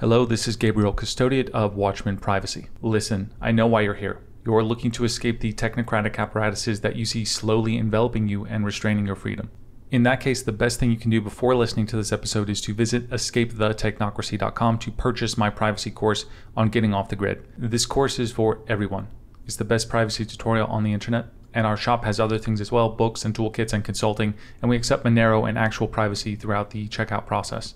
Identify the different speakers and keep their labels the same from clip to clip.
Speaker 1: Hello, this is Gabriel Custodiet of Watchman Privacy. Listen, I know why you're here. You're looking to escape the technocratic apparatuses that you see slowly enveloping you and restraining your freedom. In that case, the best thing you can do before listening to this episode is to visit escapethetechnocracy.com to purchase my privacy course on getting off the grid. This course is for everyone. It's the best privacy tutorial on the internet, and our shop has other things as well, books and toolkits and consulting, and we accept Monero and actual privacy throughout the checkout process.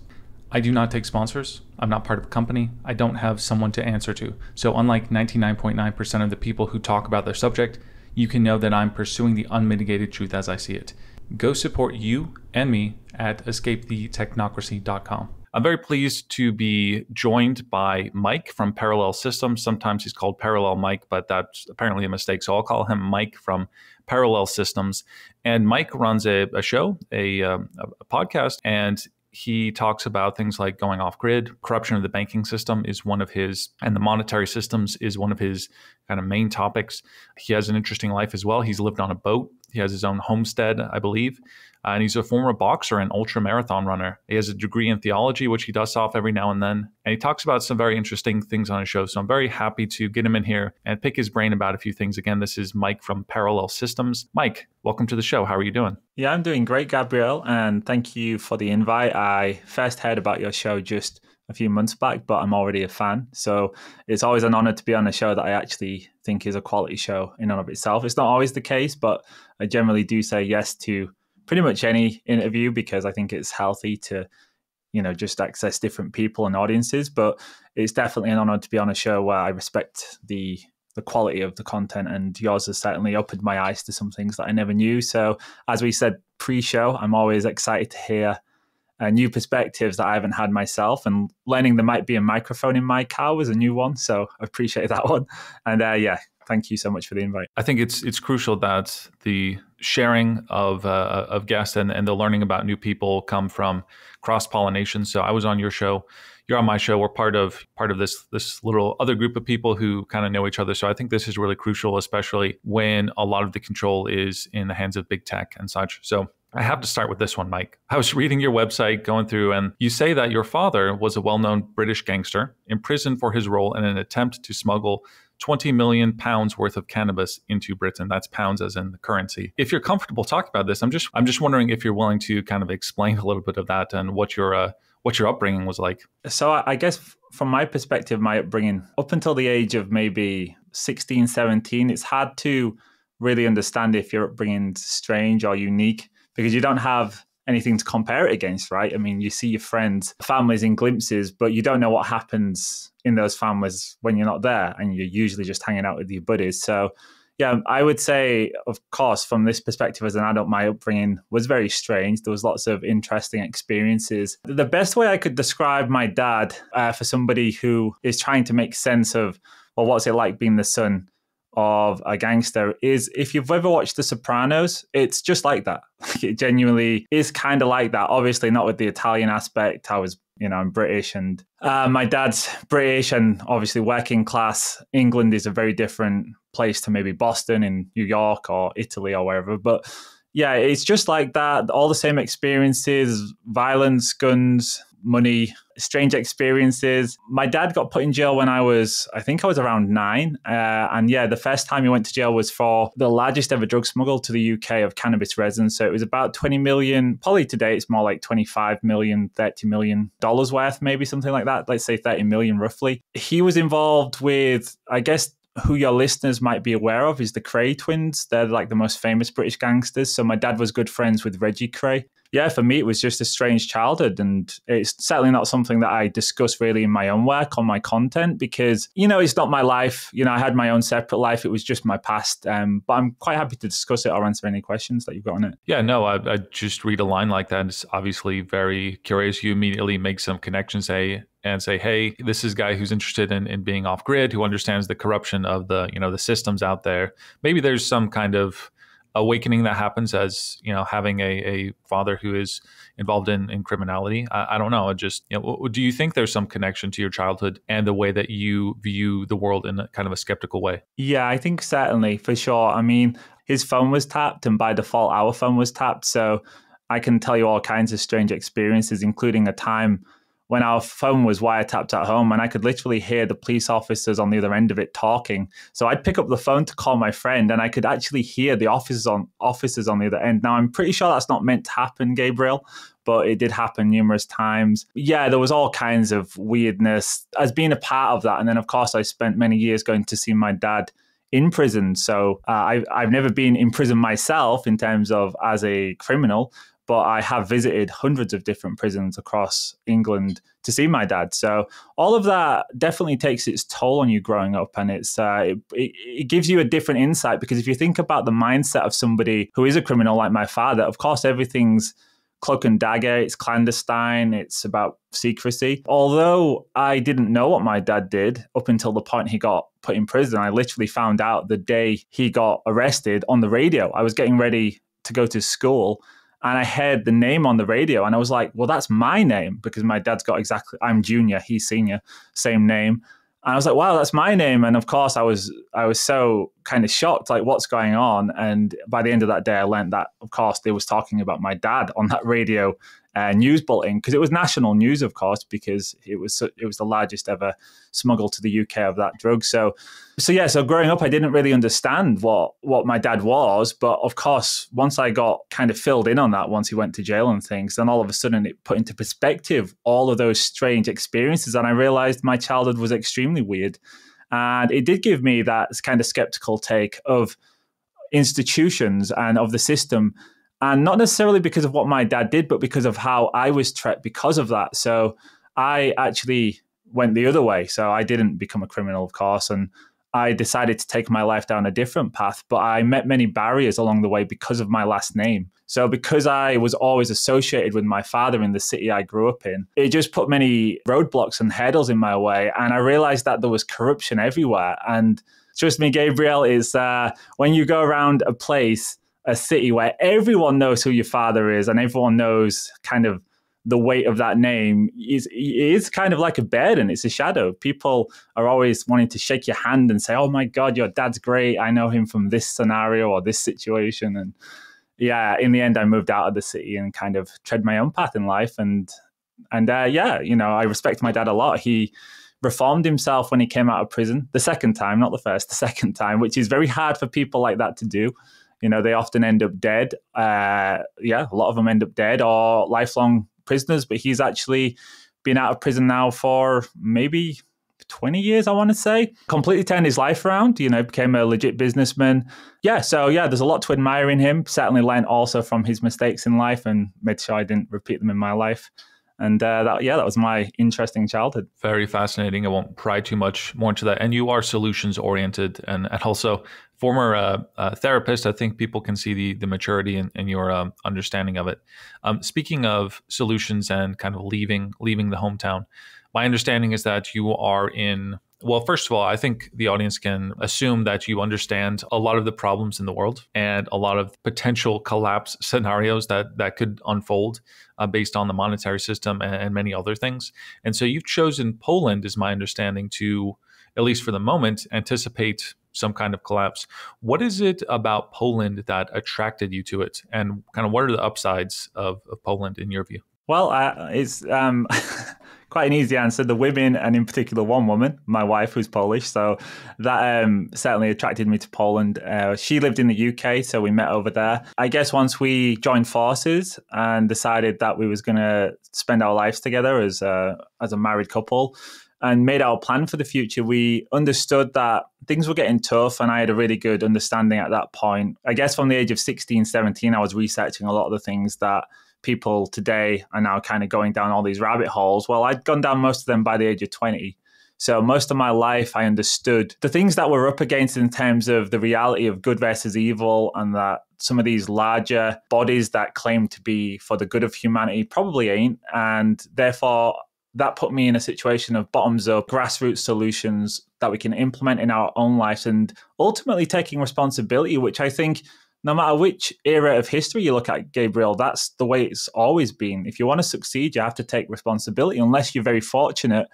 Speaker 1: I do not take sponsors. I'm not part of a company. I don't have someone to answer to. So unlike 99.9% of the people who talk about their subject, you can know that I'm pursuing the unmitigated truth as I see it. Go support you and me at escapethetechnocracy.com. I'm very pleased to be joined by Mike from Parallel Systems. Sometimes he's called Parallel Mike, but that's apparently a mistake. So I'll call him Mike from Parallel Systems. And Mike runs a show, a podcast, and he talks about things like going off grid. Corruption of the banking system is one of his, and the monetary systems is one of his kind of main topics. He has an interesting life as well. He's lived on a boat. He has his own homestead, I believe. And he's a former boxer and ultra marathon runner. He has a degree in theology, which he dusts off every now and then. And he talks about some very interesting things on his show. So I'm very happy to get him in here and pick his brain about a few things. Again, this is Mike from Parallel Systems. Mike, welcome to the show. How are you doing?
Speaker 2: Yeah, I'm doing great, Gabriel. And thank you for the invite. I first heard about your show just a few months back, but I'm already a fan. So it's always an honor to be on a show that I actually think is a quality show in and of itself. It's not always the case, but I generally do say yes to pretty much any interview because I think it's healthy to, just access different people and audiences. But it's definitely an honor to be on a show where I respect the quality of the content, and yours has certainly opened my eyes to some things that I never knew. So as we said pre-show, I'm always excited to hear new perspectives that I haven't had myself, and learning there might be a microphone in my car was a new one. So I appreciate that one. And thank you so much for the invite.
Speaker 1: I think it's crucial that the sharing of guests and the learning about new people come from cross-pollination. So I was on your show. You're on my show. We're part of this little other group of people who kind of know each other. So I think this is really crucial, especially when a lot of the control is in the hands of big tech and such. So I have to start with this one, Mike. I was reading your website, going through, and you say that your father was a well-known British gangster imprisoned for his role in an attempt to smuggle 20 million pounds worth of cannabis into Britain. That's pounds as in the currency. If you're comfortable talking about this, I'm just wondering if you're willing to kind of explain a little bit of that and what your upbringing was like.
Speaker 2: So I guess from my perspective, my upbringing up until the age of maybe 16, 17, it's hard to really understand if your upbringing's strange or unique because you don't have anything to compare it against, right? I mean, you see your friends, families in glimpses, but you don't know what happens in those families when you're not there, and you're usually just hanging out with your buddies. So yeah, I would say, of course, from this perspective as an adult, my upbringing was very strange. There was lots of interesting experiences. The best way I could describe my dad for somebody who is trying to make sense of, well, what's it like being the son of a gangster is, if you've ever watched The Sopranos, it's just like that. It genuinely is kind of like that. Obviously not with the Italian aspect. I was, I'm British, and my dad's British and obviously working class. England is a very different place to maybe Boston in New York or Italy or wherever. But yeah, it's just like that. All the same experiences, violence, guns, money, strange experiences. My dad got put in jail when I think I was around 9. And yeah, the first time he went to jail was for the largest ever drug smuggle to the UK of cannabis resin. So it was about 20 million, probably today it's more like 25 million, $30 million worth, maybe something like that. Let's say 30 million roughly. He was involved with, I guess, who your listeners might be aware of is the Cray twins. They're like the most famous British gangsters. So my dad was good friends with Reggie Cray. Yeah, for me, it was just a strange childhood. And it's certainly not something that I discuss really in my own work on my content because, it's not my life. I had my own separate life. It was just my past. But I'm quite happy to discuss it or answer any questions that you've got on it.
Speaker 1: Yeah, no, I just read a line like that. It's obviously very curious. You immediately make some connections, and say, hey, this is a guy who's interested in being off grid, who understands the corruption of the systems out there. Maybe there's some kind of awakening that happens as, having a father who is involved in criminality. I don't know. Do you think there's some connection to your childhood and the way that you view the world in a kind of a skeptical way?
Speaker 2: Yeah, I think certainly, for sure. I mean, his phone was tapped, and by default, our phone was tapped. So I can tell you all kinds of strange experiences, including a time when our phone was wiretapped at home, and I could literally hear the police officers on the other end of it talking. So I'd pick up the phone to call my friend, and I could actually hear the officers on the other end. Now, I'm pretty sure that's not meant to happen, Gabriel, but it did happen numerous times. Yeah, there was all kinds of weirdness as being a part of that. And then, of course, I spent many years going to see my dad in prison. So I've never been in prison myself in terms of as a criminal, but I have visited hundreds of different prisons across England to see my dad. So all of that definitely takes its toll on you growing up, and it gives you a different insight, because if you think about the mindset of somebody who is a criminal like my father, of course, everything's cloak and dagger, it's clandestine, it's about secrecy. Although I didn't know what my dad did up until the point he got put in prison, I literally found out the day he got arrested on the radio. I was getting ready to go to school, and I heard the name on the radio, and I was like, well, that's my name, because my dad's got exactly, I'm junior, he's senior, same name. And I was like, wow, that's my name. And of course, I was so kind of shocked, like, what's going on? And by the end of that day, I learned that, of course, they was talking about my dad on that radio news bulletin, because it was national news, of course, because it was the largest ever smuggle to the UK of that drug. So growing up, I didn't really understand what my dad was. But of course, once I got kind of filled in on that, once he went to jail and things, then all of a sudden it put into perspective all of those strange experiences. And I realized my childhood was extremely weird. And it did give me that kind of skeptical take of institutions and of the system. And not necessarily because of what my dad did, but because of how I was treated because of that. So I actually went the other way. So I didn't become a criminal, of course, and I decided to take my life down a different path. But I met many barriers along the way because of my last name. So because I was always associated with my father in the city I grew up in, it just put many roadblocks and hurdles in my way. And I realized that there was corruption everywhere. And trust me, Gabriel, is when you go around a city where everyone knows who your father is and everyone knows kind of the weight of that name, is kind of like a burden. It's a shadow. People are always wanting to shake your hand and say, oh my God, your dad's great. I know him from this scenario or this situation. And yeah, in the end, I moved out of the city and kind of tread my own path in life. And I respect my dad a lot. He reformed himself when he came out of prison, the second time, not the first, the second time, which is very hard for people like that to do. They often end up dead. A lot of them end up dead or lifelong prisoners. But he's actually been out of prison now for maybe 20 years, I want to say. Completely turned his life around, became a legit businessman. There's a lot to admire in him. Certainly learned also from his mistakes in life and made sure I didn't repeat them in my life. And that was my interesting childhood.
Speaker 1: Very fascinating. I won't pry too much more into that. And you are solutions oriented and also former therapist. I think people can see the maturity in your understanding of it. Speaking of solutions and kind of leaving the hometown, my understanding is that you are in. Well, first of all, I think the audience can assume that you understand a lot of the problems in the world and a lot of potential collapse scenarios that could unfold based on the monetary system and many other things. And so you've chosen Poland, is my understanding, to, at least for the moment, anticipate some kind of collapse. What is it about Poland that attracted you to it? And kind of what are the upsides of Poland in your view?
Speaker 2: Well, it's quite an easy answer. The women, and in particular one woman, my wife, who's Polish. So that certainly attracted me to Poland. She lived in the UK, so we met over there. I guess once we joined forces and decided that we was going to spend our lives together as a married couple and made our plan for the future, we understood that things were getting tough, and I had a really good understanding at that point. I guess from the age of 16, 17, I was researching a lot of the things that people today are now kind of going down all these rabbit holes. Well, I'd gone down most of them by the age of 20. So most of my life, I understood the things that we're up against in terms of the reality of good versus evil, and that some of these larger bodies that claim to be for the good of humanity probably ain't. And therefore, that put me in a situation of bottoms-up, grassroots solutions that we can implement in our own lives, and ultimately taking responsibility, which I think no matter which era of history you look at, Gabriel, that's the way it's always been. If you want to succeed, you have to take responsibility, unless you're very fortunate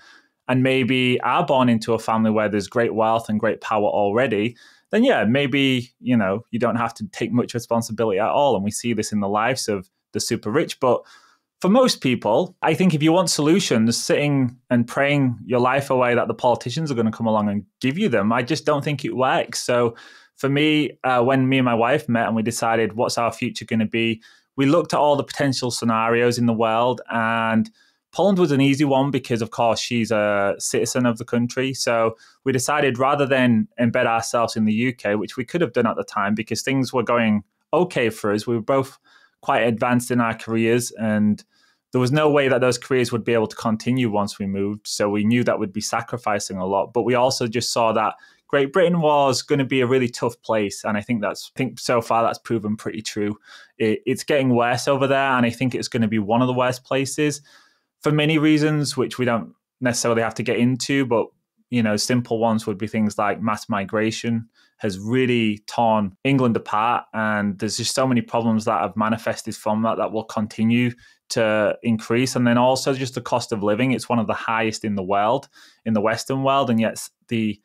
Speaker 2: and maybe are born into a family where there's great wealth and great power already. Then maybe, you don't have to take much responsibility at all. And we see this in the lives of the super rich. But for most people, I think if you want solutions, sitting and praying your life away that the politicians are going to come along and give you them, I just don't think it works. So for me, when me and my wife met and we decided what's our future going to be, we looked at all the potential scenarios in the world, and Poland was an easy one because, of course, she's a citizen of the country. So we decided rather than embed ourselves in the UK, which we could have done at the time because things were going okay for us. We were both quite advanced in our careers, and there was no way that those careers would be able to continue once we moved. So we knew that we'd be sacrificing a lot. But we also just saw that Great Britain was going to be a really tough place. And I think so far that's proven pretty true. It's getting worse over there. And I think it's going to be one of the worst places for many reasons, which we don't necessarily have to get into. But, simple ones would be things like mass migration has really torn England apart. And there's just so many problems that have manifested from that will continue to increase. And then also just the cost of living. It's one of the highest in the world, in the Western world. And yet the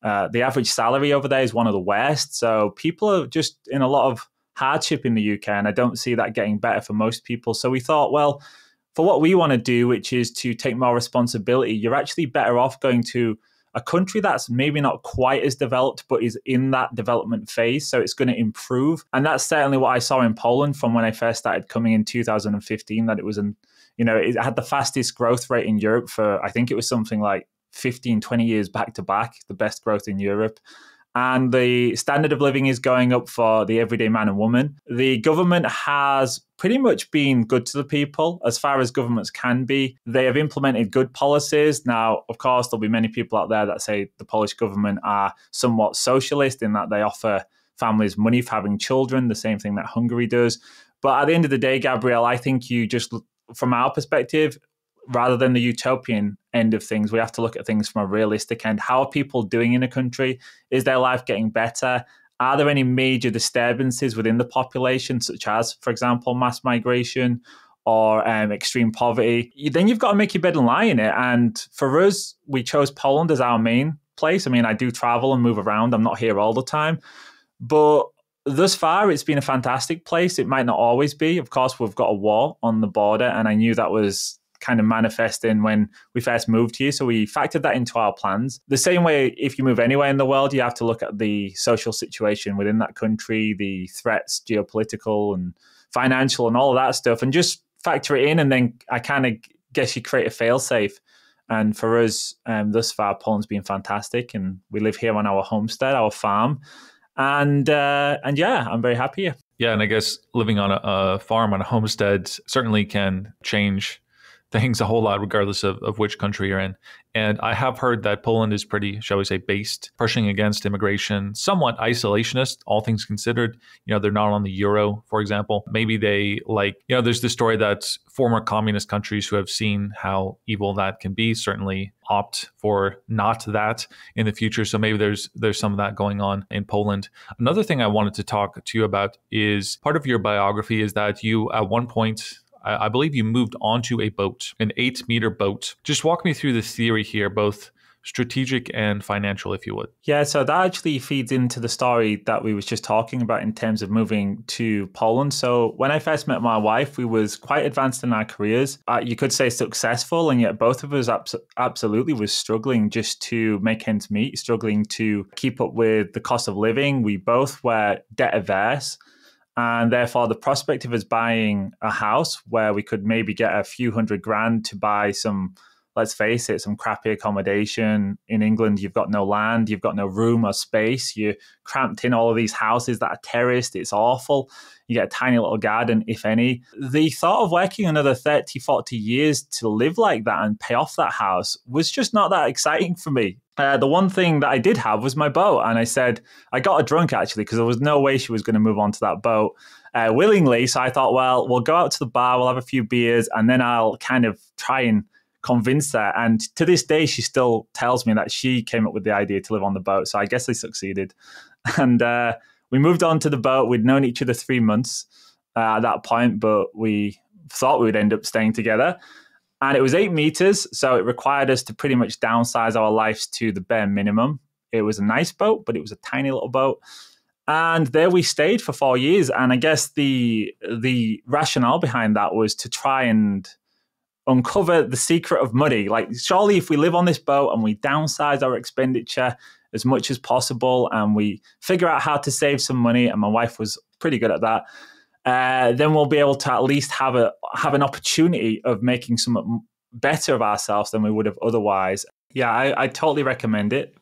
Speaker 2: average salary over there is one of the worst. So people are just in a lot of hardship in the UK. And I don't see that getting better for most people. So we thought, well, for what we want to do, which is to take more responsibility, you're actually better off going to a country that's maybe not quite as developed, but is in that development phase. So it's going to improve. And that's certainly what I saw in Poland from when I first started coming in 2015, that it was it had the fastest growth rate in Europe for, I think it was something like 15, 20 years back to back, the best growth in Europe. And the standard of living is going up for the everyday man and woman. The government has pretty much been good to the people as far as governments can be. They have implemented good policies. Now, of course, there'll be many people out there that say the Polish government are somewhat socialist in that they offer families money for having children, the same thing that Hungary does. But at the end of the day, Gabriel, I think from our perspective, rather than the utopian end of things, we have to look at things from a realistic end. How are people doing in a country? Is their life getting better? Are there any major disturbances within the population, such as, for example, mass migration or extreme poverty? Then you've got to make your bed and lie in it. And for us, we chose Poland as our main place. I mean, I do travel and move around. I'm not here all the time. But thus far, it's been a fantastic place. It might not always be. Of course, we've got a war on the border, and I knew that was kind of manifesting when we first moved here. So we factored that into our plans. The same way, if you move anywhere in the world, you have to look at the social situation within that country, the threats, geopolitical and financial and all of that stuff, and just factor it in. And then I kind of guess you create a fail-safe. And for us, thus far, Poland's been fantastic. And we live here on our homestead, our farm. And yeah, I'm very happy here.
Speaker 1: Yeah, and I guess living on a farm, on a homestead, certainly can change things a whole lot, regardless of which country you're in. And I have heard that Poland is pretty, shall we say, based, pushing against immigration, somewhat isolationist, all things considered. They're not on the euro, for example. Maybe they there's the story that former communist countries who have seen how evil that can be certainly opt for not that in the future. So maybe there's some of that going on in Poland. Another thing I wanted to talk to you about is part of your biography is that you, at one point, I believe you moved onto a boat, an 8-meter boat. Just walk me through the theory here, both strategic and financial, if you would.
Speaker 2: Yeah, so that actually feeds into the story that we was just talking about in terms of moving to Poland. So when I first met my wife, we was quite advanced in our careers. You could say successful, and yet both of us absolutely was struggling just to make ends meet, struggling to keep up with the cost of living. We both were debt averse. And therefore, the prospect of us buying a house where we could maybe get a few $100,000 to buy some, let's face it, some crappy accommodation. In England, you've got no land, you've got no room or space. You're cramped in all of these houses that are terraced. It's awful. You get a tiny little garden, if any. The thought of working another 30, 40 years to live like that and pay off that house was just not that exciting for me. The one thing that I did have was my boat. And I got her drunk actually, because there was no way she was going to move on to that boat willingly. So I thought, well, we'll go out to the bar, we'll have a few beers, and then I'll kind of try and convince her. And to this day, she still tells me that she came up with the idea to live on the boat. So I guess they succeeded. And we moved on to the boat. We'd known each other 3 months at that point, but we thought we would end up staying together. And it was 8 meters, so it required us to pretty much downsize our lives to the bare minimum. It was a nice boat, but it was a tiny little boat. And there we stayed for 4 years. And I guess the rationale behind that was to try and uncover the secret of money. Like, surely if we live on this boat and we downsize our expenditure as much as possible and we figure out how to save some money, and my wife was pretty good at that, then we'll be able to at least have an opportunity of making something better of ourselves than we would have otherwise. Yeah, I totally recommend it.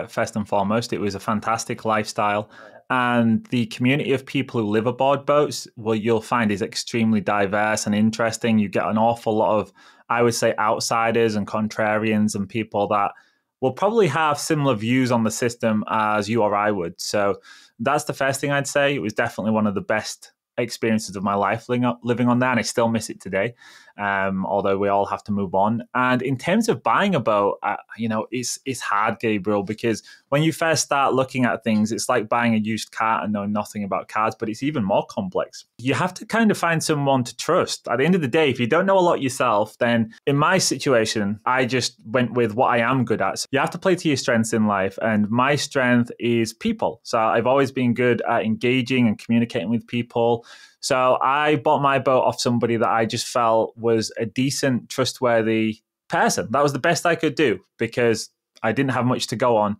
Speaker 2: First and foremost, it was a fantastic lifestyle. And the community of people who live aboard boats, well, you'll find is extremely diverse and interesting. You get an awful lot of, I would say, outsiders and contrarians and people that will probably have similar views on the system as you or I would. So that's the first thing I'd say. It was definitely one of the best experiences of my life living on there, and I still miss it today, although we all have to move on. And in terms of buying a boat, it's hard, Gabriel, because when you first start looking at things, it's like buying a used car and knowing nothing about cars, but it's even more complex. You have to kind of find someone to trust. At the end of the day, if you don't know a lot yourself, then in my situation, I just went with what I am good at. So you have to play to your strengths in life, and my strength is people. So I've always been good at engaging and communicating with people. So I bought my boat off somebody that I just felt was a decent, trustworthy person. That was the best I could do because I didn't have much to go on.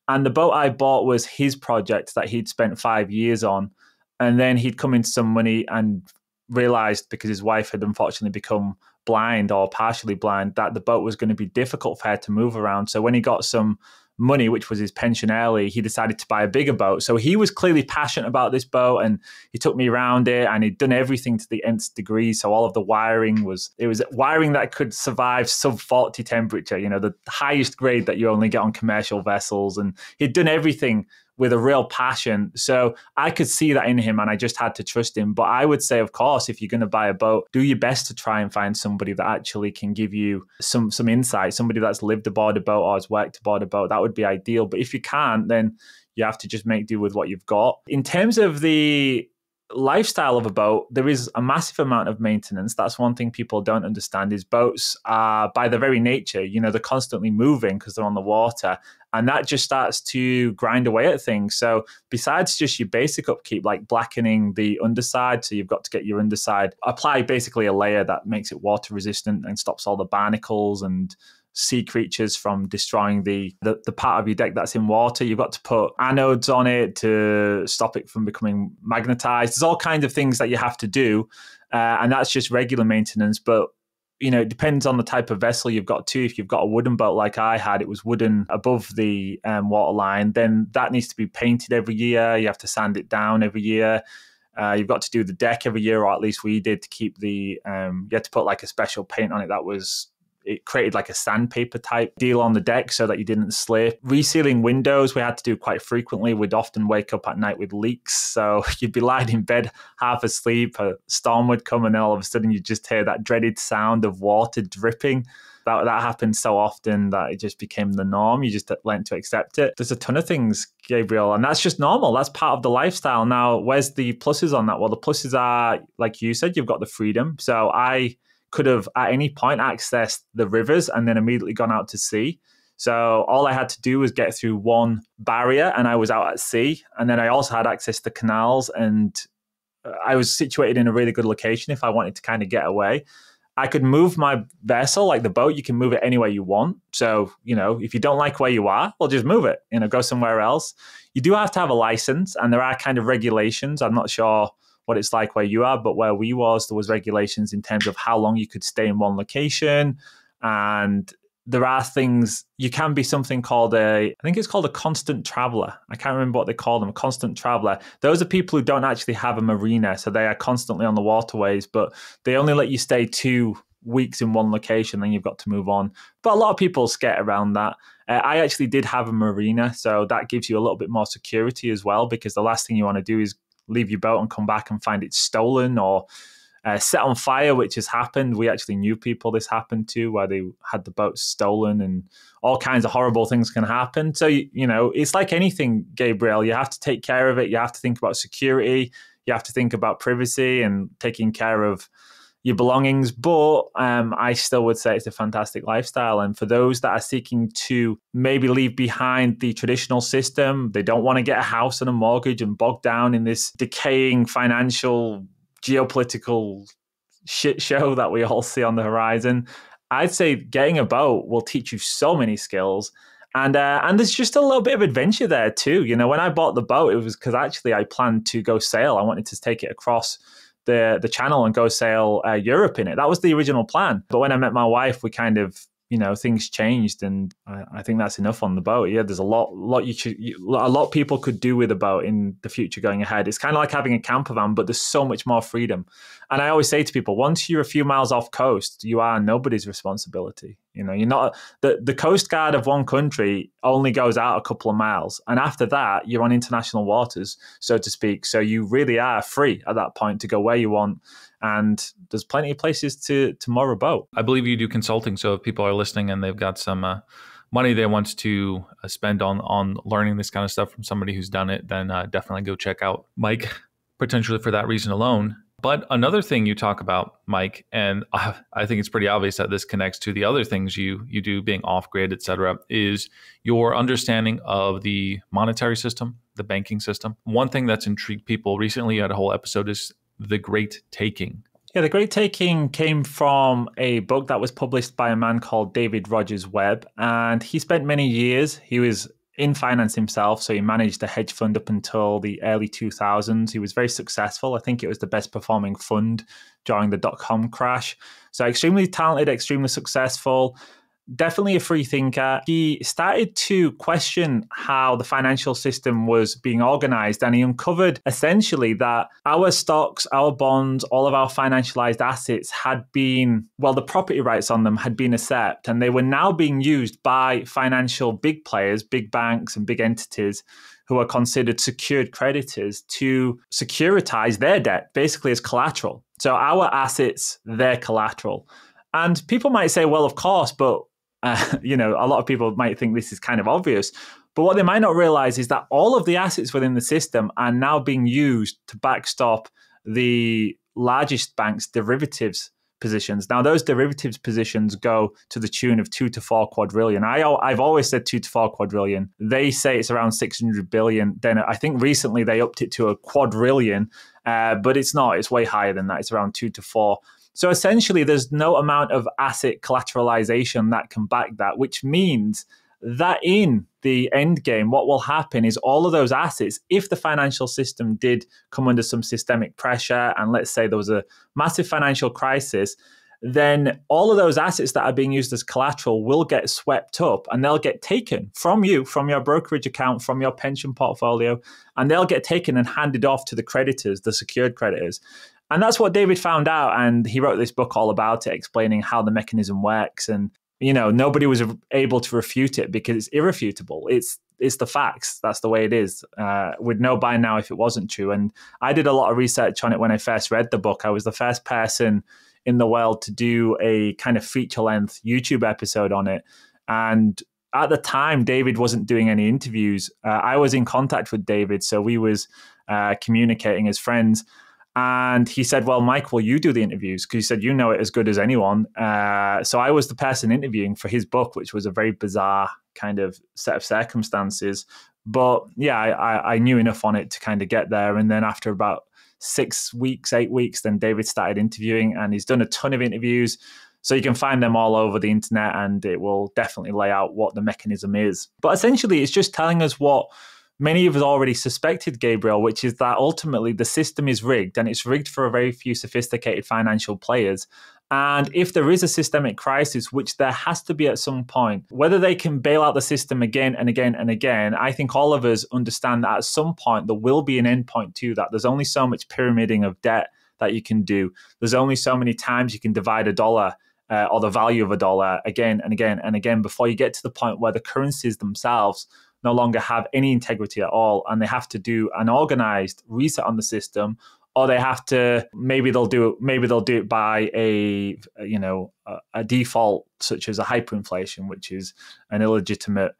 Speaker 2: And the boat I bought was his project that he'd spent 5 years on. And then he'd come into some money and realized, because his wife had unfortunately become blind or partially blind, that the boat was going to be difficult for her to move around. So when he got some money, which was his pension early, he decided to buy a bigger boat. So he was clearly passionate about this boat, and he took me around it, and he'd done everything to the nth degree. So all of the wiring was wiring that could survive sub 40 temperature, the highest grade that you only get on commercial vessels. And he'd done everything with a real passion. So I could see that in him, and I just had to trust him. But I would say, of course, if you're going to buy a boat, do your best to try and find somebody that actually can give you some insight, somebody that's lived aboard a boat or has worked aboard a boat. That would be ideal. But if you can't, then you have to just make do with what you've got. In terms of the lifestyle of a boat, there is a massive amount of maintenance. That's one thing people don't understand, is boats are, by their very nature, they're constantly moving because they're on the water, and that just starts to grind away at things. So besides just your basic upkeep, like blackening the underside, so you've got to get your underside, apply basically a layer that makes it water resistant and stops all the barnacles and sea creatures from destroying the part of your deck that's in water. You've got to put anodes on it to stop it from becoming magnetized. There's all kinds of things that you have to do, and that's just regular maintenance. But it depends on the type of vessel you've got too. If you've got a wooden boat like I had, it was wooden above the water line, then that needs to be painted every year. You have to sand it down every year. You've got to do the deck every year, or at least we did, to keep the you had to put like a special paint on it it created like a sandpaper type deal on the deck so that you didn't slip. Resealing windows we had to do quite frequently. We'd often wake up at night with leaks. So you'd be lying in bed half asleep, a storm would come, and then all of a sudden you'd just hear that dreaded sound of water dripping. That happened so often that it just became the norm. You just learned to accept it. There's a ton of things, Gabriel, and that's just normal. That's part of the lifestyle. Now, where's the pluses on that? Well, the pluses are, like you said, you've got the freedom. So I could have at any point accessed the rivers and then immediately gone out to sea. So all I had to do was get through one barrier and I was out at sea. And then I also had access to canals, and I was situated in a really good location if I wanted to kind of get away. I could move my vessel, like the boat, you can move it anywhere you want. So, if you don't like where you are, well, just move it, go somewhere else. You do have to have a license, and there are kind of regulations. I'm not sure what it's like where you are, but where we was, there was regulations in terms of how long you could stay in one location. And there are things, you can be something called I think it's called a constant traveler. I can't remember what they call them, a constant traveler. Those are people who don't actually have a marina. So they are constantly on the waterways, but they only let you stay 2 weeks in one location, then you've got to move on. But a lot of people skate around that. I actually did have a marina, so that gives you a little bit more security as well, because the last thing you want to do is leave your boat and come back and find it stolen or set on fire, which has happened. We actually knew people this happened to, where they had the boat stolen, and all kinds of horrible things can happen. So, it's like anything, Gabriel. You have to take care of it. You have to think about security. You have to think about privacy and taking care of, your belongings. But I still would say it's a fantastic lifestyle. And for those that are seeking to maybe leave behind the traditional system, they don't want to get a house and a mortgage and bog down in this decaying financial, geopolitical shit show that we all see on the horizon. I'd say getting a boat will teach you so many skills. And there's just a little bit of adventure there too. You know, when I bought the boat, it was because actually I planned to go sail. I wanted to take it across the channel and go sail Europe in it. That was the original plan. But when I met my wife, we kind of, you know, things changed, and I think that's enough on the boat. Yeah, there's a lot people could do with a boat in the future going ahead. It's kind of like having a camper van, but there's so much more freedom. And I always say to people, once you're a few miles off coast, you are nobody's responsibility. You know, you're not the coast guard of one country only goes out a couple of miles, and after that, you're on international waters, so to speak. So you really are free at that point to go where you want. And there's plenty of places to moor a boat.
Speaker 1: I believe you do consulting. So if people are listening and they've got some money they want to spend on learning this kind of stuff from somebody who's done it, then definitely go check out Mike, potentially for that reason alone. But another thing you talk about, Mike, and I think it's pretty obvious that this connects to the other things you do, being off-grid, et cetera, is your understanding of the monetary system, the banking system. One thing that's intrigued people recently, you had a whole episode, is the Great Taking.
Speaker 2: Yeah, the Great Taking came from a book that was published by a man called David Rogers Webb. And he spent many years, he was in finance himself, so he managed a hedge fund up until the early 2000s. He was very successful. I think it was the best performing fund during the dot-com crash. So extremely talented, extremely successful. Definitely a free thinker. He started to question how the financial system was being organized, and he uncovered essentially that our stocks, our bonds, all of our financialized assets had been, well, the property rights on them had been usurped, and they were now being used by financial big players, big banks and big entities who are considered secured creditors to securitize their debt, basically as collateral. So our assets, their collateral. And people might say, well, of course, but you know, a lot of people might think this is kind of obvious, but what they might not realize is that all of the assets within the system are now being used to backstop the largest banks' derivatives positions. Now, those derivatives positions go to the tune of 2 to 4 quadrillion. I've always said 2 to 4 quadrillion. They say it's around 600 billion. Then I think recently they upped it to a quadrillion, but it's not. It's way higher than that. It's around 2 to 4. So essentially, there's no amount of asset collateralization that can back that, which means that in the end game, what will happen is all of those assets, if the financial system did come under some systemic pressure, and let's say there was a massive financial crisis, then all of those assets that are being used as collateral will get swept up, and they'll get taken from you, from your brokerage account, from your pension portfolio, and they'll get taken and handed off to the creditors, the secured creditors. And that's what David found out. And he wrote this book all about it, explaining how the mechanism works. And, you know, nobody was able to refute it because it's irrefutable. It's the facts. That's the way it is. We'd know by now if it wasn't true. And I did a lot of research on it when I first read the book. I was the first person in the world to do a kind of feature-length YouTube episode on it. And at the time, David wasn't doing any interviews. I was in contact with David, so we was communicating as friends. And he said, well, Mike, will you do the interviews? Because he said, you know it as good as anyone. So I was the person interviewing for his book, which was a very bizarre kind of set of circumstances. But yeah, I knew enough on it to kind of get there. And then after about 6 weeks, 8 weeks, then David started interviewing, and he's done a ton of interviews. So you can find them all over the internet, and it will definitely lay out what the mechanism is. But essentially, it's just telling us what many of us already suspected, Gabriel, which is that ultimately the system is rigged, and it's rigged for a very few sophisticated financial players. And if there is a systemic crisis, which there has to be at some point, whether they can bail out the system again and again and again, I think all of us understand that at some point there will be an endpoint to that. There's only so much pyramiding of debt that you can do. There's only so many times you can divide a dollar or the value of a dollar again and again and again before you get to the point where the currencies themselves no longer have any integrity at all, and they have to do an organized reset on the system, or they have to maybe they'll do it by a default such as a hyperinflation, which is an illegitimate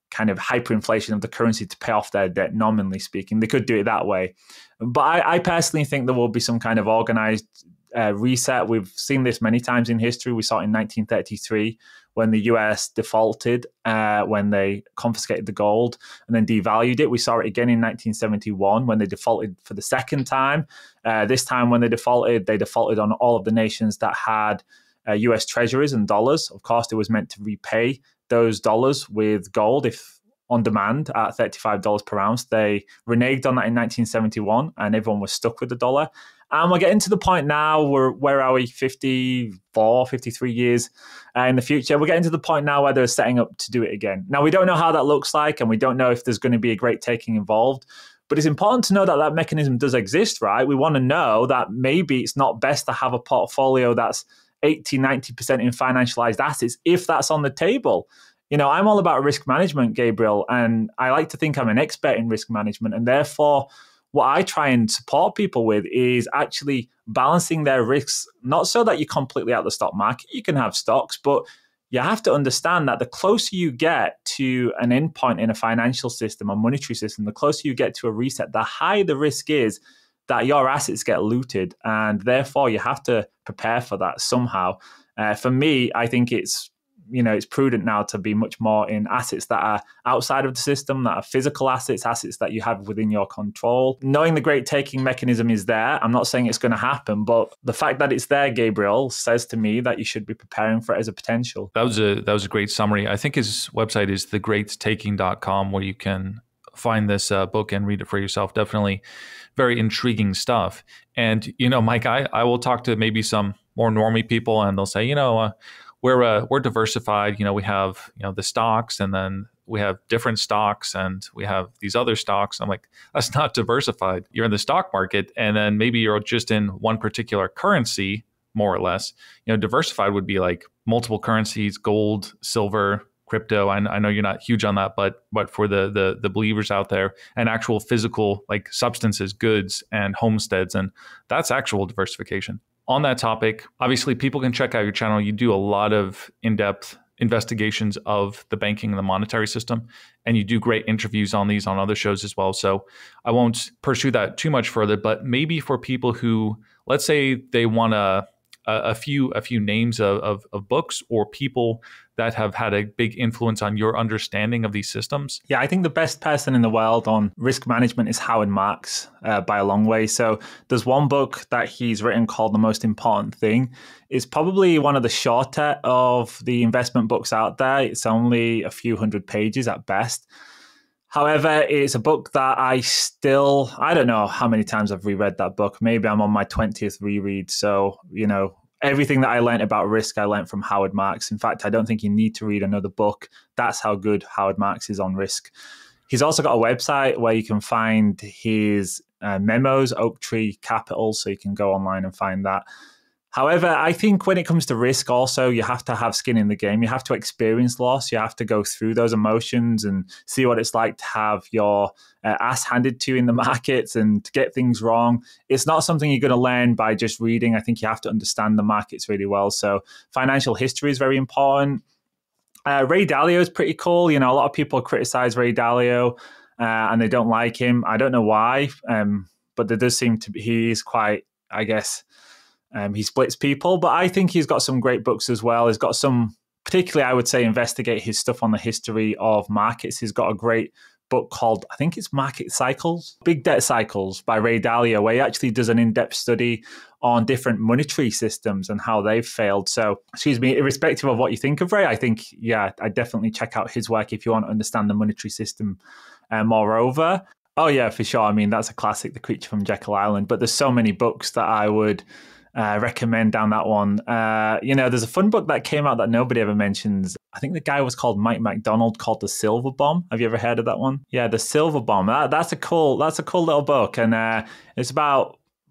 Speaker 2: kind of hyperinflation of the currency to pay off their debt, nominally speaking. They could do it that way, but I personally think there will be some kind of organized reset. We've seen this many times in history. We saw it in 1933 when the US defaulted, when they confiscated the gold and then devalued it. We saw it again in 1971 when they defaulted for the second time. This time when they defaulted on all of the nations that had US treasuries and dollars. Of course, it was meant to repay those dollars with gold if on demand at $35 per ounce. They reneged on that in 1971 and everyone was stuck with the dollar. And we're getting to the point now where are we, 54, 53 years in the future? We're getting to the point now where they're setting up to do it again. Now, we don't know how that looks like, and we don't know if there's going to be a great taking involved. But it's important to know that that mechanism does exist, right? We want to know that maybe it's not best to have a portfolio that's 80, 90% in financialized assets if that's on the table. You know, I'm all about risk management, Gabriel, and I like to think I'm an expert in risk management. And therefore, what I try and support people with is actually balancing their risks, not so that you're completely out of the stock market. You can have stocks, but you have to understand that the closer you get to an endpoint in a financial system, a monetary system, the closer you get to a reset, the higher the risk is that your assets get looted. And therefore, you have to prepare for that somehow. For me, I think it's prudent now to be much more in assets that are outside of the system, that are physical assets that you have within your control. Knowing the great taking mechanism is there. I'm not saying it's going to happen, but the fact that it's there, Gabriel, says to me that you should be preparing for it as a potential.
Speaker 1: That was a great summary. I think his website is thegreattaking.com, where you can find this book and read it for yourself. Definitely very intriguing stuff. And, Mike, I will talk to maybe some more normie people and they'll say, we're diversified. We have, the stocks, and then we have different stocks, and we have these other stocks. I'm like, that's not diversified. You're in the stock market, and then maybe you're just in one particular currency, more or less. Diversified would be like multiple currencies, gold, silver, crypto. I know you're not huge on that, but for the believers out there, and actual physical like substances, goods, and homesteads, and that's actual diversification. On that topic, obviously, people can check out your channel. You do a lot of in-depth investigations of the banking and the monetary system, and you do great interviews on these on other shows as well. So I won't pursue that too much further, but maybe for people who, let's say they want a few names of books or people that have had a big influence on your understanding of these systems.
Speaker 2: Yeah, I think the best person in the world on risk management is Howard Marks by a long way. So there's one book that he's written called The Most Important Thing. It's probably one of the shorter of the investment books out there. It's only a few hundred pages at best. However, it's a book that I don't know how many times I've reread that book. Maybe I'm on my 20th reread. So, everything that I learned about risk, I learned from Howard Marks. In fact, I don't think you need to read another book. That's how good Howard Marks is on risk. He's also got a website where you can find his memos, Oaktree Capital, so you can go online and find that. However, I think when it comes to risk also, you have to have skin in the game. You have to experience loss. You have to go through those emotions and see what it's like to have your ass handed to you in the markets and to get things wrong. It's not something you're going to learn by just reading. I think you have to understand the markets really well. So financial history is very important. Ray Dalio is pretty cool. A lot of people criticize Ray Dalio and they don't like him. I don't know why, but there does seem to be, he is quite, I guess, he splits people, but I think he's got some great books as well. He's got some, particularly I would say, investigate his stuff on the history of markets. He's got a great book called, I think it's Market Cycles, Big Debt Cycles by Ray Dalio, where he actually does an in-depth study on different monetary systems and how they've failed. So, irrespective of what you think of Ray, I think, I definitely check out his work if you want to understand the monetary system. Moreover, oh yeah, for sure. I mean, that's a classic, The Creature from Jekyll Island, but there's so many books that I would recommend down that one. There's a fun book that came out that nobody ever mentions. I think the guy was called Mike McDonald, called The Silver Bomb. Have you ever heard of that one? Yeah, The Silver Bomb. That's a cool little book, and it's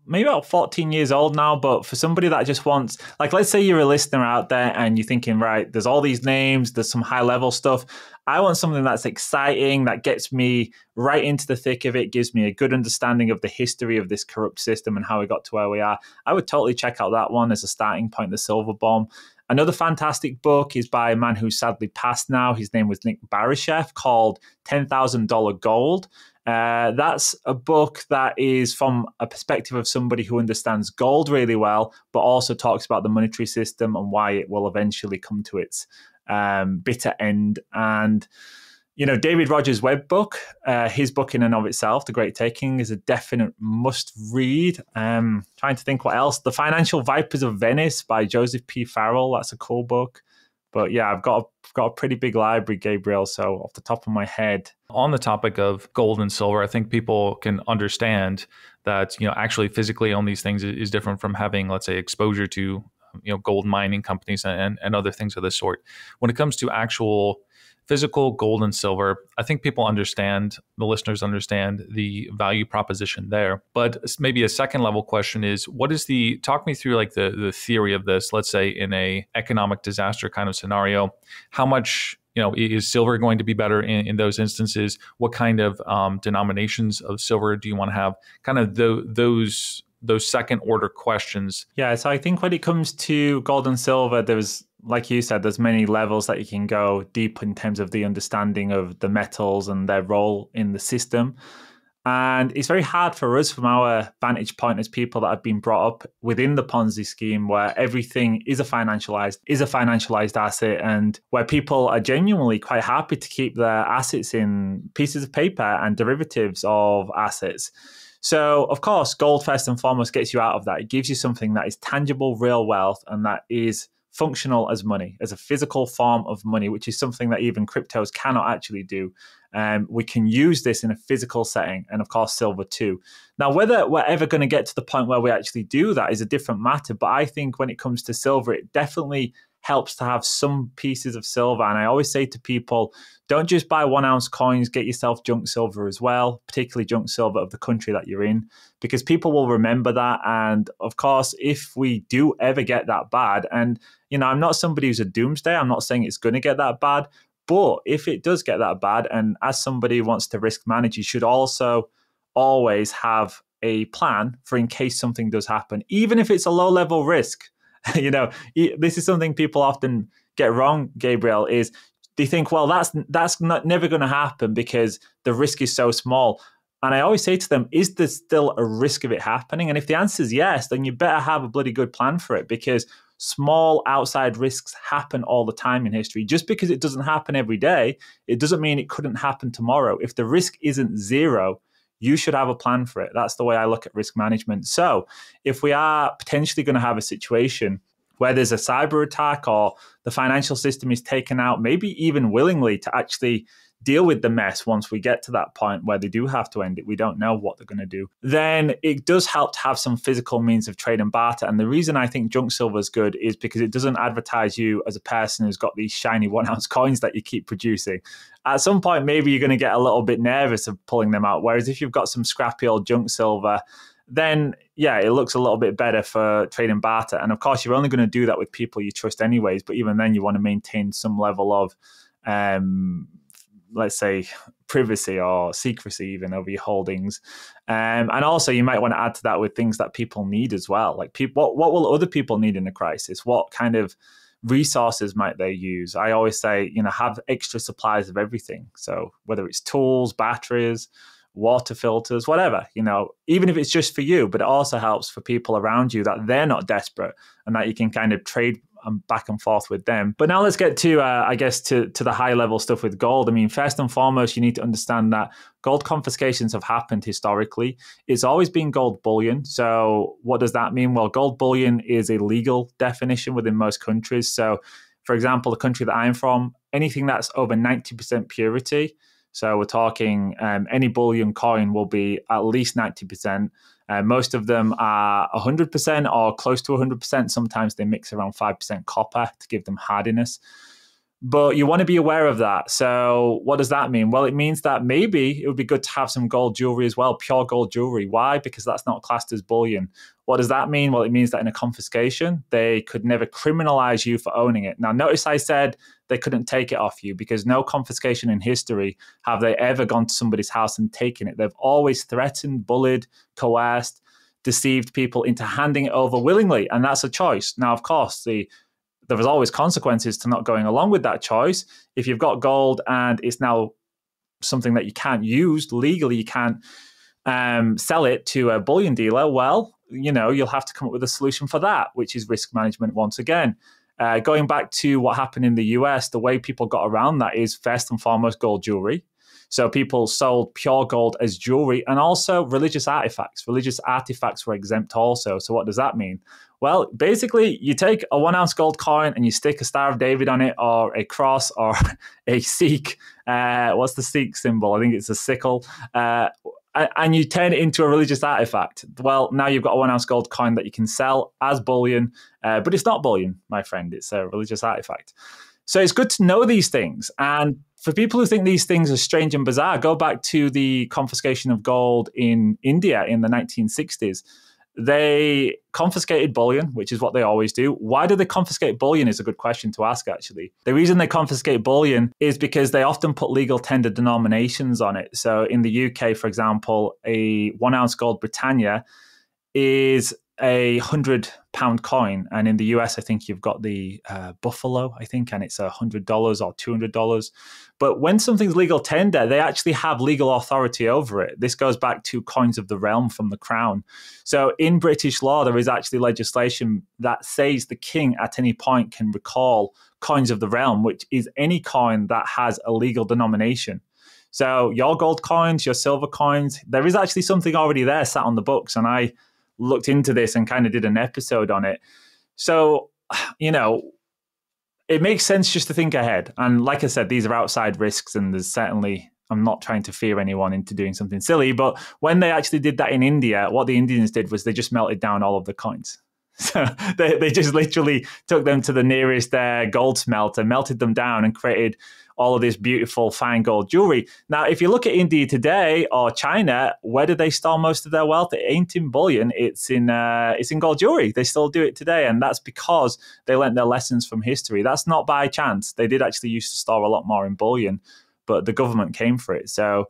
Speaker 2: maybe about 14 years old now, but for somebody that just wants, like, let's say you're a listener out there and you're thinking, right, there's all these names, there's some high level stuff. I want something that's exciting, that gets me right into the thick of it, gives me a good understanding of the history of this corrupt system and how we got to where we are. I would totally check out that one as a starting point, The Silver Bomb. Another fantastic book is by a man who's sadly passed now. His name was Nick Barishev, called $10,000 Gold. That's a book that is from a perspective of somebody who understands gold really well, but also talks about the monetary system and why it will eventually come to its bitter end. And David Rogers' Webb book, his book in and of itself, The Great Taking, is a definite must read. Trying to think what else. The Financial Vipers of Venice by Joseph P. Farrell. That's a cool book. But yeah, I've got a pretty big library, Gabriel. So off the top of my head.
Speaker 1: On the topic of gold and silver, I think people can understand that, actually physically own these things is different from having, let's say, exposure to, gold mining companies and other things of this sort. When it comes to actual physical gold and silver, I think people understand, the listeners understand the value proposition there. But maybe a second level question is, talk me through like the theory of this, let's say in a economic disaster kind of scenario, how much, is silver going to be better in those instances? What kind of denominations of silver do you want to have? Kind of those second order questions.
Speaker 2: Yeah, so I think when it comes to gold and silver, like you said, there's many levels that you can go deep in terms of the understanding of the metals and their role in the system. And it's very hard for us from our vantage point as people that have been brought up within the Ponzi scheme, where everything is a financialized asset, and where people are genuinely quite happy to keep their assets in pieces of paper and derivatives of assets. So, of course, gold first and foremost gets you out of that. It gives you something that is tangible, real wealth, and that is functional as money, as a physical form of money, which is something that even cryptos cannot actually do. We can use this in a physical setting, and of course, silver too. Now, whether we're ever going to get to the point where we actually do that is a different matter. But I think when it comes to silver, it definitely helps to have some pieces of silver. And I always say to people, don't just buy 1 ounce coins, get yourself junk silver as well, particularly junk silver of the country that you're in, because people will remember that. And of course, if we do ever get that bad, and I'm not somebody who's a doomsday, I'm not saying it's going to get that bad, but if it does get that bad, and as somebody who wants to risk manage, you should also always have a plan for in case something does happen, even if it's a low level risk. This is something people often get wrong, Gabriel, is they think, well, that's never going to happen because the risk is so small. And I always say to them, is there still a risk of it happening? And if the answer is yes, then you better have a bloody good plan for it, because small outside risks happen all the time in history. Just because it doesn't happen every day, it doesn't mean it couldn't happen tomorrow. If the risk isn't zero, you should have a plan for it. That's the way I look at risk management. So if we are potentially going to have a situation where there's a cyber attack or the financial system is taken out, maybe even willingly to actually deal with the mess once we get to that point where they do have to end it, we don't know what they're going to do, then it does help to have some physical means of trade and barter. And the reason I think junk silver is good is because it doesn't advertise you as a person who's got these shiny 1 ounce coins that you keep producing. At some point, maybe you're going to get a little bit nervous of pulling them out. Whereas if you've got some scrappy old junk silver, then yeah, it looks a little bit better for trade and barter. And of course, you're only going to do that with people you trust anyways. But even then, you want to maintain some level of let's say, privacy or secrecy even over your holdings. And also you might want to add to that with things that people need as well. Like what will other people need in a crisis? What kind of resources might they use? I always say, have extra supplies of everything. So whether it's tools, batteries, water filters, whatever, even if it's just for you, but it also helps for people around you that they're not desperate and that you can kind of trade back and forth with them. But now let's get to, to the high level stuff with gold. I mean, first and foremost, you need to understand that gold confiscations have happened historically. It's always been gold bullion. So what does that mean? Well, gold bullion is a legal definition within most countries. So for example, the country that I'm from, anything that's over 90% purity, so we're talking any bullion coin will be at least 90%. Most of them are 100% or close to 100%. Sometimes they mix around 5% copper to give them hardiness. But you want to be aware of that. So what does that mean? Well, it means that maybe it would be good to have some gold jewelry as well, pure gold jewelry. Why? Because that's not classed as bullion. What does that mean? Well, it means that in a confiscation, they could never criminalize you for owning it. Now, notice I said they couldn't take it off you, because no confiscation in history have they ever gone to somebody's house and taken it. They've always threatened, bullied, coerced, deceived people into handing it over willingly. And that's a choice. Now, of course, the there was always consequences to not going along with that choice. If you've got gold and it's now something that you can't use legally, you can't sell it to a bullion dealer, well, you'll have to come up with a solution for that, which is risk management once again. Going back to what happened in the US, the way people got around that is first and foremost gold jewelry. So people sold pure gold as jewelry, and also religious artifacts. Religious artifacts were exempt also. So what does that mean? Well, basically, you take a 1 ounce gold coin and you stick a Star of David on it, or a cross, or a Sikh. What's the Sikh symbol? I think it's a sickle. And you turn it into a religious artifact. Well, now you've got a 1 ounce gold coin that you can sell as bullion, but it's not bullion, my friend. It's a religious artifact. So it's good to know these things. And for people who think these things are strange and bizarre, go back to the confiscation of gold in India in the 1960s. They confiscated bullion, which is what they always do. Why do they confiscate bullion is a good question to ask, actually. The reason they confiscate bullion is because they often put legal tender denominations on it. So in the UK, for example, a 1 ounce gold Britannia is a £100 coin. And in the US, I think you've got the Buffalo, I think, and it's $100 or $200. But when something's legal tender, they actually have legal authority over it. This goes back to coins of the realm from the crown. So in British law, there is actually legislation that says the king at any point can recall coins of the realm, which is any coin that has a legal denomination. So your gold coins, your silver coins, there is actually something already there sat on the books. And I looked into this and kind of did an episode on it. So, it makes sense just to think ahead. And like I said, these are outside risks, and there's certainly, I'm not trying to fear anyone into doing something silly, but when they actually did that in India, what the Indians did was they just melted down all of the coins. So they just literally took them to the nearest gold smelter, melted them down, and created all of this beautiful fine gold jewelry. Now, if you look at India today or China, where do they store most of their wealth? It ain't in bullion. It's in gold jewelry. They still do it today, and that's because they learned their lessons from history. That's not by chance. They did actually used to store a lot more in bullion, but the government came for it. So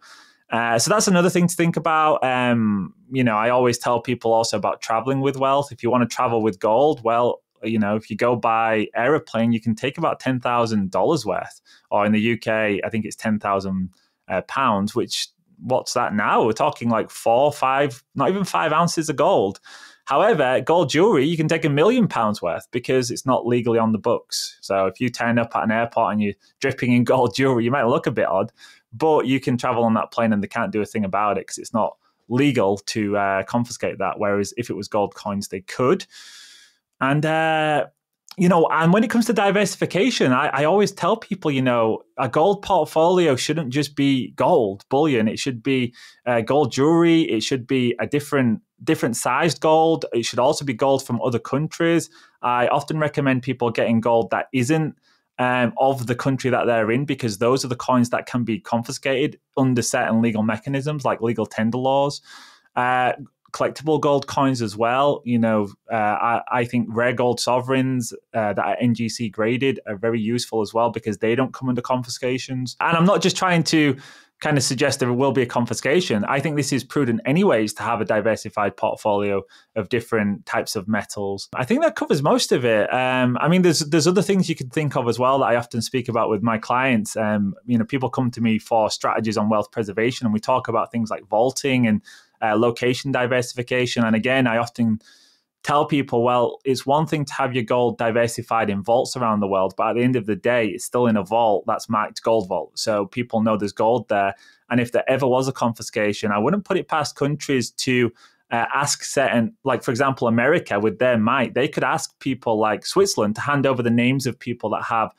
Speaker 2: that's another thing to think about. I always tell people also about traveling with wealth. If you want to travel with gold, well, if you go by aeroplane, you can take about $10,000 worth. Or in the UK, I think it's £10,000, which, what's that now? We're talking like 4, 5, not even 5 ounces of gold. However, gold jewelry, you can take £1 million worth because it's not legally on the books. So if you turn up at an airport and you're dripping in gold jewelry, you might look a bit odd, but you can travel on that plane and they can't do a thing about it because it's not legal to confiscate that. Whereas if it was gold coins, they could. And, and when it comes to diversification, I always tell people, a gold portfolio shouldn't just be gold, bullion. It should be gold jewelry. It should be a different sized gold. It should also be gold from other countries. I often recommend people getting gold that isn't of the country that they're in, because those are the coins that can be confiscated under certain legal mechanisms like legal tender laws. Collectible gold coins as well. I think rare gold sovereigns that are NGC graded are very useful as well because they don't come under confiscations. And I'm not just trying to kind of suggest there will be a confiscation. I think this is prudent anyways to have a diversified portfolio of different types of metals. I think that covers most of it. There's other things you could think of as well that I often speak about with my clients. People come to me for strategies on wealth preservation, and we talk about things like vaulting and location diversification. And again, I often tell people, well, it's one thing to have your gold diversified in vaults around the world, but at the end of the day, it's still in a vault that's marked gold vault. So people know there's gold there. And if there ever was a confiscation, I wouldn't put it past countries to ask certain, like, for example, America with their might, they could ask people like Switzerland to hand over the names of people that have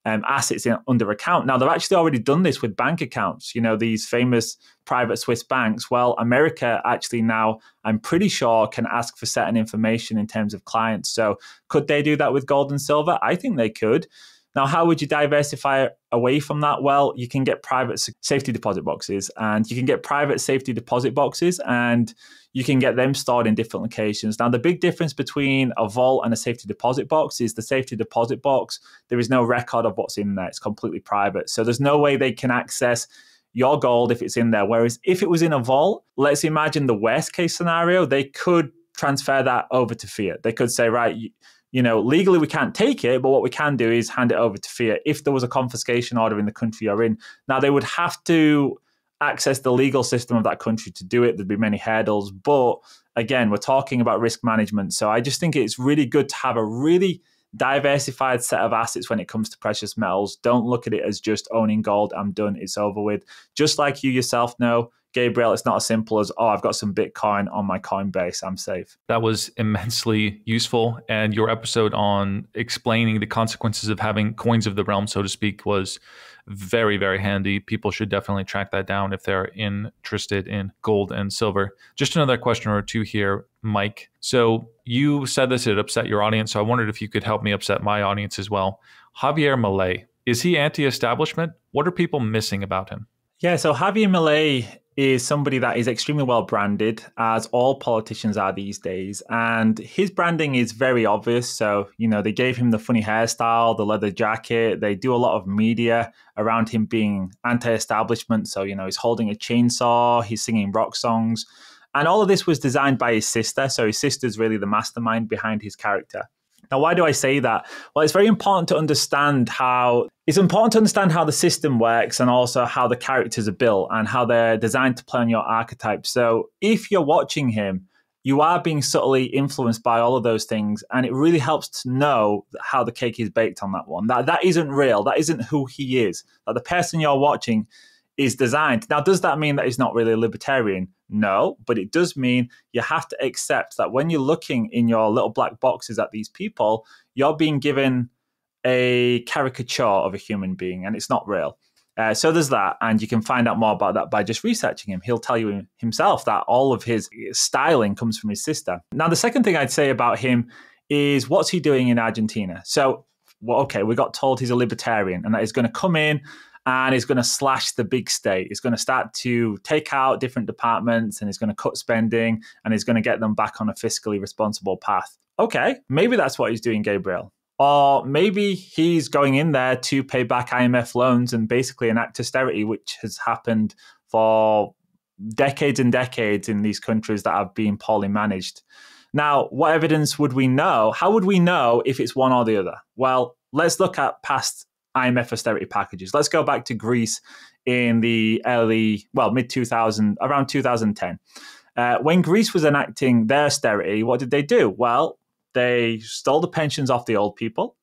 Speaker 2: assets under account. Now, they've actually already done this with bank accounts, these famous private Swiss banks. Well, America actually now, I'm pretty sure, can ask for certain information in terms of clients. So could they do that with gold and silver? I think they could. Now, how would you diversify away from that? Well, you can get private safety deposit boxes, and you can get private safety deposit boxes, and you can get them stored in different locations. Now, the big difference between a vault and a safety deposit box is the safety deposit box, there is no record of what's in there. It's completely private. So there's no way they can access your gold if it's in there. Whereas if it was in a vault, let's imagine the worst case scenario, they could transfer that over to fiat. They could say, right, legally we can't take it, but what we can do is hand it over to fiat if there was a confiscation order in the country you're in. Now, they would have to access the legal system of that country to do it. There'd be many hurdles. But again, we're talking about risk management. So I just think it's really good to have a really diversified set of assets when it comes to precious metals. Don't look at it as just owning gold. I'm done. It's over with. Just like you yourself know, Gabriel, it's not as simple as, I've got some Bitcoin on my Coinbase, I'm safe.
Speaker 1: That was immensely useful. And your episode on explaining the consequences of having coins of the realm, so to speak, was very, very handy. People should definitely track that down if they're interested in gold and silver. Just another question or two here, Mike. So you said this, it upset your audience. So I wondered if you could help me upset my audience as well. Javier Milei, is he anti-establishment? What are people missing about him?
Speaker 2: Yeah, so Javier Milei is somebody that is extremely well branded, as all politicians are these days. And his branding is very obvious. So, they gave him the funny hairstyle, the leather jacket. They do a lot of media around him being anti-establishment. So, he's holding a chainsaw, he's singing rock songs. And all of this was designed by his sister. So his sister's really the mastermind behind his character. Now, why do I say that? Well, it's very important to understand how the system works and also how the characters are built and how they're designed to play on your archetype. So if you're watching him, you are being subtly influenced by all of those things. And it really helps to know how the cake is baked on that one. That isn't real. That isn't who he is. That the person you're watching is designed. Now, does that mean that he's not really a libertarian? No, but it does mean you have to accept that when you're looking in your little black boxes at these people, you're being given a caricature of a human being, and it's not real. So there's that, and you can find out more about that by just researching him. He'll tell you himself that all of his styling comes from his sister. Now, the second thing I'd say about him is, what's he doing in Argentina? So, we got told he's a libertarian, and that he's going to come in and he's going to slash the big state. He's going to start to take out different departments, and he's going to cut spending, and he's going to get them back on a fiscally responsible path. Okay, maybe that's what he's doing, Gabriel. Or maybe he's going in there to pay back IMF loans and basically enact austerity, which has happened for decades and decades in these countries that have been poorly managed. Now, what evidence would we know? How would we know if it's one or the other? Well, let's look at past IMF austerity packages. Let's go back to Greece in the mid-2000, around 2010. When Greece was enacting their austerity, what did they do? Well, they stole the pensions off the old people.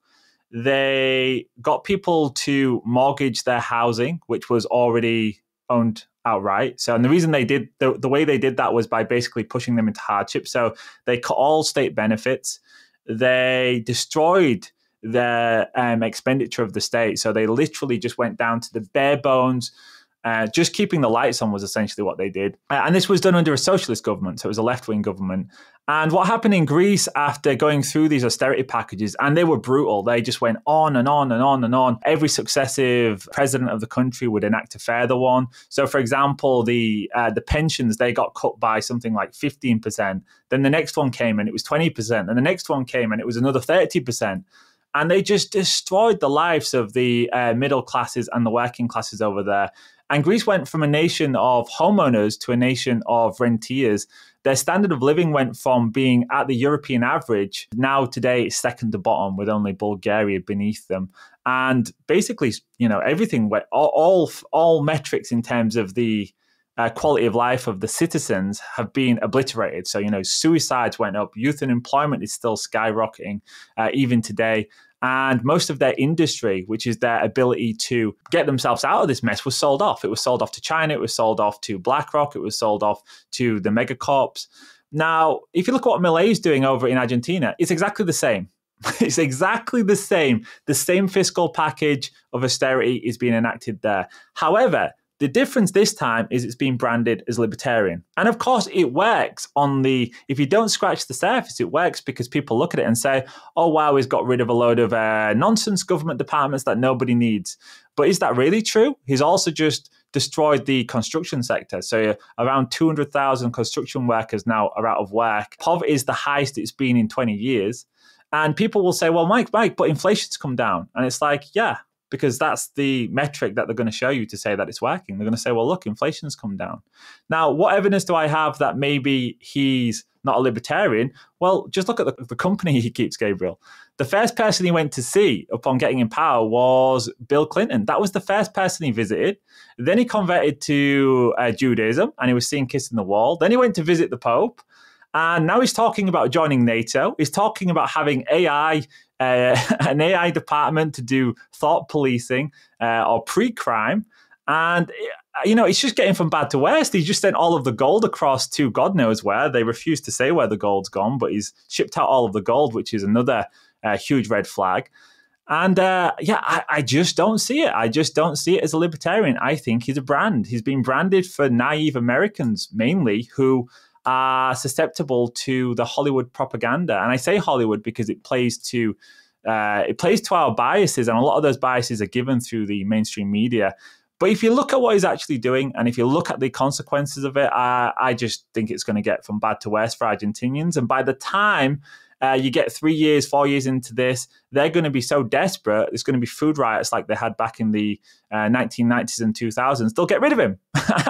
Speaker 2: They got people to mortgage their housing, which was already owned outright. So, and the reason they did, the way they did that was by basically pushing them into hardship. So they cut all state benefits. They destroyed the expenditure of the state. So they literally just went down to the bare bones. Just keeping the lights on was essentially what they did. And this was done under a socialist government. So it was a left-wing government. And what happened in Greece after going through these austerity packages, and they were brutal. They just went on and on and on and on. Every successive president of the country would enact a further one. So, for example, the pensions, they got cut by something like 15%. Then the next one came and it was 20%. And the next one came and it was another 30%. And they just destroyed the lives of the middle classes and the working classes over there. And Greece went from a nation of homeowners to a nation of rentiers. Their standard of living went from being at the European average. Now today it's second to bottom, with only Bulgaria beneath them. And basically, everything went, all metrics in terms of the quality of life of the citizens have been obliterated. So, suicides went up. Youth unemployment is still skyrocketing even today. And most of their industry, which is their ability to get themselves out of this mess, was sold off. It was sold off to China. It was sold off to BlackRock. It was sold off to the megacorps. Now, if you look at what Milei is doing over in Argentina, it's exactly the same. It's exactly the same. The same fiscal package of austerity is being enacted there. However, the difference this time is it's being branded as libertarian. And of course, it works if you don't scratch the surface, it works because people look at it and say, oh, wow, he's got rid of a load of nonsense government departments that nobody needs. But is that really true? He's also just destroyed the construction sector. So around 200,000 construction workers now are out of work. Poverty is the highest it's been in 20 years. And people will say, well, Mike, but inflation's come down. And it's like, yeah, because that's the metric that they're going to show you to say that it's working. They're going to say, well, look, inflation's come down. Now, what evidence do I have that maybe he's not a libertarian. Well, just look at the company he keeps, Gabriel. The first person he went to see upon getting in power was Bill Clinton. That was the first person he visited. Then he converted to Judaism, and he was seen kissing the wall. Then he went to visit the Pope. And now he's talking about joining NATO. He's talking about having AI, an AI department to do thought policing or pre-crime. And, it's just getting from bad to worse. He just sent all of the gold across to God knows where. They refuse to say where the gold's gone, but he's shipped out all of the gold, which is another huge red flag. And I just don't see it. I just don't see it as a libertarian. I think he's a brand. He's been branded for naive Americans, mainly, who are susceptible to the Hollywood propaganda. And I say Hollywood because it plays to our biases, and a lot of those biases are given through the mainstream media. But if you look at what he's actually doing, and if you look at the consequences of it, I just think it's going to get from bad to worse for Argentinians. And by the time you get 3 years, 4 years into this, they're going to be so desperate. There's going to be food riots like they had back in the 1990s and 2000s. They'll get rid of him.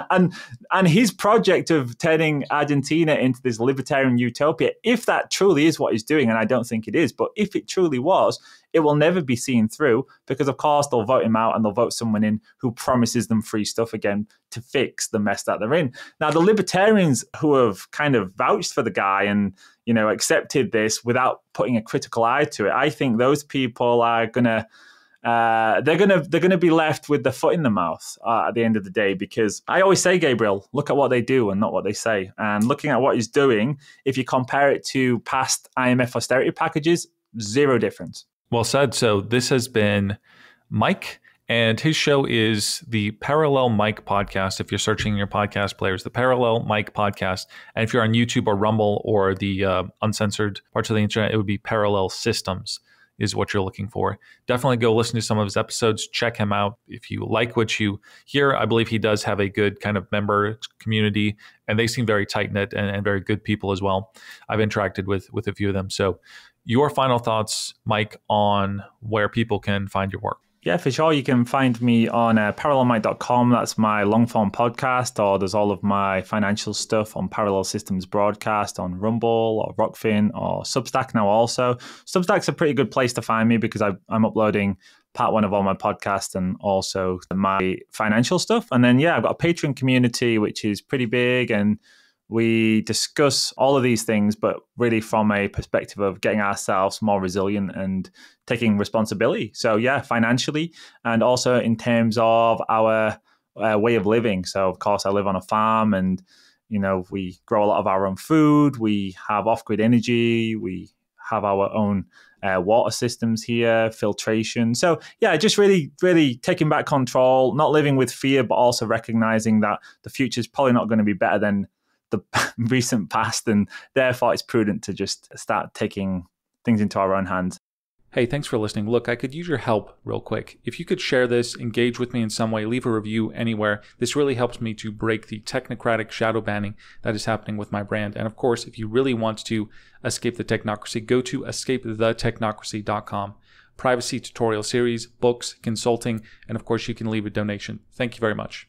Speaker 2: and his project of turning Argentina into this libertarian utopia, if that truly is what he's doing, and I don't think it is, but if it truly was, it will never be seen through because, of course, they'll vote him out and they'll vote someone in who promises them free stuff again to fix the mess that they're in. Now, the libertarians who have kind of vouched for the guy and accepted this without putting a critical eye to it, I think those people are gonna be left with the foot in the mouth at the end of the day. Because I always say, Gabriel, look at what they do and not what they say. And looking at what he's doing, if you compare it to past IMF austerity packages, zero difference.
Speaker 1: Well said. So this has been Mike, and his show is the Parallel Mike Podcast. If you're searching in your podcast players, the Parallel Mike Podcast. And if you're on YouTube or Rumble or the uncensored parts of the internet, it would be Parallel Systems is what you're looking for. Definitely go listen to some of his episodes. Check him out. If you like what you hear, I believe he does have a good kind of member community, and they seem very tight-knit and very good people as well. I've interacted with a few of them. So your final thoughts, Mike, on where people can find your work.
Speaker 2: Yeah, for sure. You can find me on parallelmike.com. That's my long-form podcast, or there's all of my financial stuff on Parallel Systems Broadcast on Rumble or Rockfin or Substack now also. Substack's a pretty good place to find me because I'm uploading part one of all my podcasts and also my financial stuff. And then, I've got a Patreon community, which is pretty big, and we discuss all of these things, but really from a perspective of getting ourselves more resilient and taking responsibility. So financially, and also in terms of our way of living. So of course I live on a farm, and we grow a lot of our own food. We have off-grid energy. We have our own water systems here, filtration. So just really, really taking back control, not living with fear, but also recognizing that the future is probably not going to be better than the recent past, and therefore it's prudent to just start taking things into our own hands.
Speaker 1: Hey, thanks for listening. Look, I could use your help real quick. If you could share this, engage with me in some way, leave a review anywhere. This really helps me to break the technocratic shadow banning that is happening with my brand. And of course, if you really want to escape the technocracy, go to escapethetechnocracy.com. Privacy tutorial series, books, consulting, and of course you can leave a donation. Thank you very much.